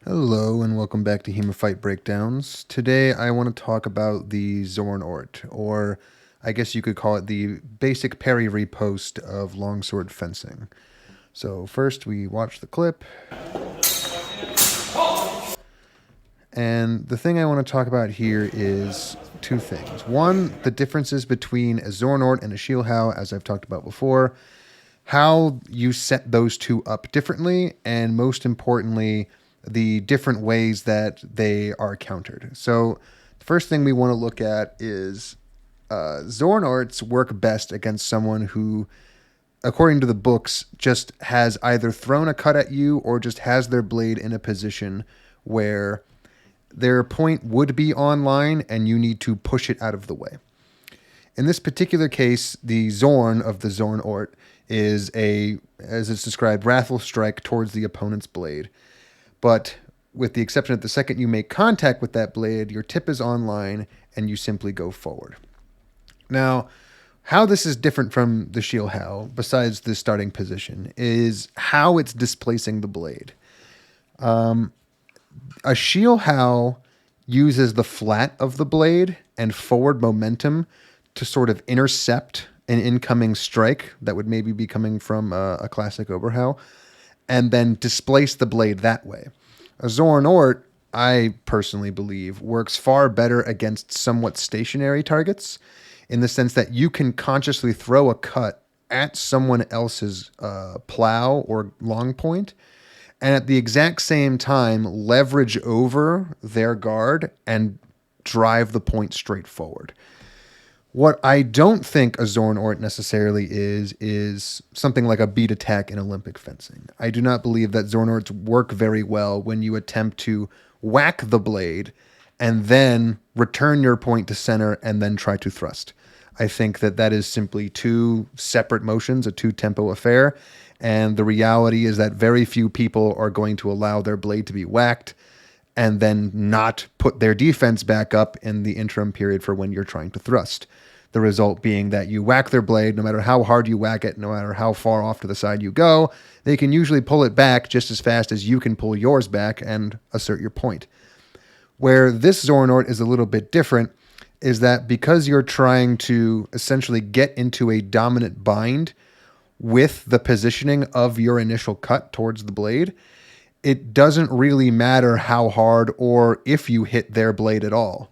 Hello and welcome back to HEMAFightBreakdowns. Today I want to talk about the Zorn, or I guess you could call it the basic parry riposte of longsword fencing. So first we watch the clip, and the thing I want to talk about here is two things. One, the differences between a Zorn and a Shielhau, as I've talked about before, how you set those two up differently, and most importantly, the different ways that they are countered. So the first thing we want to look at is Zorn work best against someone who, according to the books, just has either thrown a cut at you or just has their blade in a position where their point would be online and you need to push it out of the way. In this particular case, the Zorn of the Zorn is a, as it's described, wrathful strike towards the opponent's blade. But with the exception that the second you make contact with that blade, your tip is online and you simply go forward. Now, how this is different from the Shielhau, besides the starting position, is how it's displacing the blade. A Shielhau uses the flat of the blade and forward momentum to sort of intercept an incoming strike that would maybe be coming from a classic Oberhau, and then displace the blade that way. A Zorn, I personally believe, works far better against somewhat stationary targets, in the sense that you can consciously throw a cut at someone else's plow or long point, and at the exact same time leverage over their guard and drive the point straight forward. What I don't think a Zorn necessarily is something like a beat attack in Olympic fencing. I do not believe that Zorn work very well when you attempt to whack the blade and then return your point to center and then try to thrust. I think that that is simply two separate motions, a two-tempo affair, and the reality is that very few people are going to allow their blade to be whacked and then not put their defense back up in the interim period for when you're trying to thrust. The result being that you whack their blade, no matter how hard you whack it, no matter how far off to the side you go, they can usually pull it back just as fast as you can pull yours back and assert your point. Where this Zorn is a little bit different is that because you're trying to essentially get into a dominant bind with the positioning of your initial cut towards the blade, it doesn't really matter how hard or if you hit their blade at all.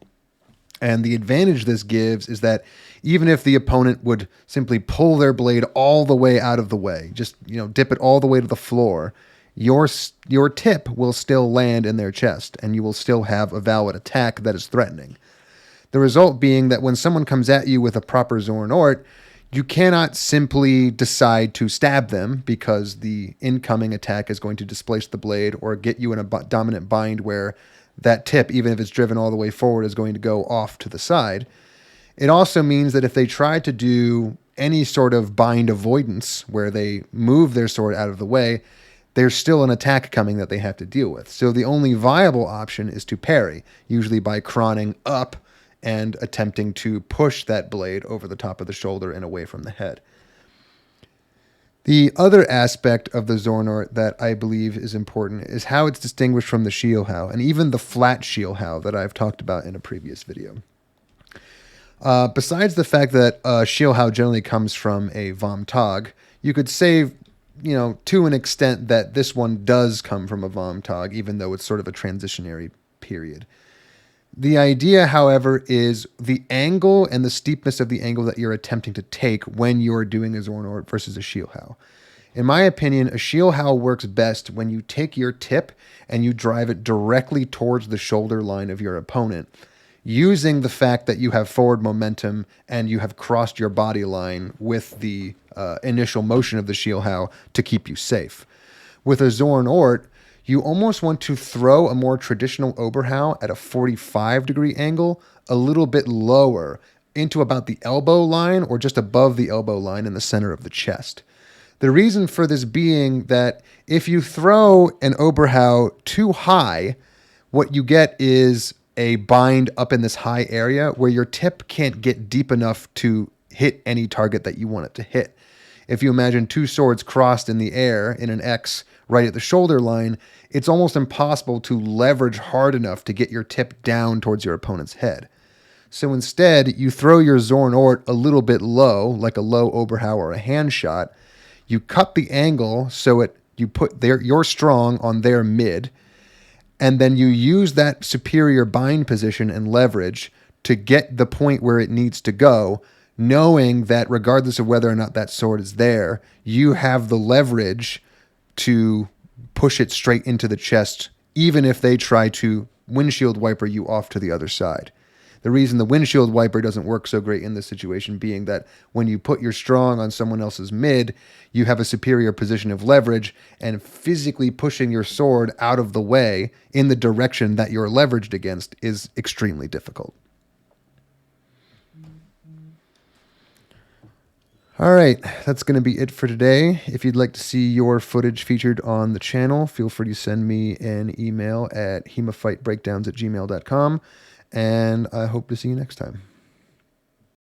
And the advantage this gives is that even if the opponent would simply pull their blade all the way out of the way, just dip it all the way to the floor, your tip will still land in their chest, and you will still have a valid attack that is threatening. The result being that when someone comes at you with a proper Zorn you cannot simply decide to stab them because the incoming attack is going to displace the blade or get you in a dominant bind where that tip, even if it's driven all the way forward, is going to go off to the side. It also means that if they try to do any sort of bind avoidance where they move their sword out of the way, there's still an attack coming that they have to deal with. So the only viable option is to parry, usually by crawling up and attempting to push that blade over the top of the shoulder and away from the head. The other aspect of the Zorn that I believe is important is how it's distinguished from the Shielhau, and even the flat Shielhau that I've talked about in a previous video. Besides the fact that Shielhau generally comes from a Vom Tag, you could say, to an extent that this one does come from a Vom Tag, even though it's sort of a transitionary period. The idea, however, is the angle and the steepness of the angle that you're attempting to take when you're doing a Zorn versus a Shielhau. In my opinion, a Shielhau works best when you take your tip and you drive it directly towards the shoulder line of your opponent, using the fact that you have forward momentum and you have crossed your body line with the initial motion of the Shielhau to keep you safe. With a Zorn you almost want to throw a more traditional Oberhau at a 45-degree angle, a little bit lower, into about the elbow line or just above the elbow line in the center of the chest. The reason for this being that if you throw an Oberhau too high, what you get is a bind up in this high area where your tip can't get deep enough to hit any target that you want it to hit. If you imagine two swords crossed in the air in an X right at the shoulder line, it's almost impossible to leverage hard enough to get your tip down towards your opponent's head. So instead, you throw your Zorn Ort a little bit low, like a low Oberhau or a hand shot. You cut the angle so you put your strong on their mid, and then you use that superior bind position and leverage to get the point where it needs to go, knowing that regardless of whether or not that sword is there, you have the leverage to push it straight into the chest, even if they try to windshield wiper you off to the other side. The reason the windshield wiper doesn't work so great in this situation being that when you put your strong on someone else's mid, you have a superior position of leverage, and physically pushing your sword out of the way in the direction that you're leveraged against is extremely difficult. All right, that's going to be it for today. If you'd like to see your footage featured on the channel, feel free to send me an email at HEMAFightBreakdowns@gmail.com. And I hope to see you next time.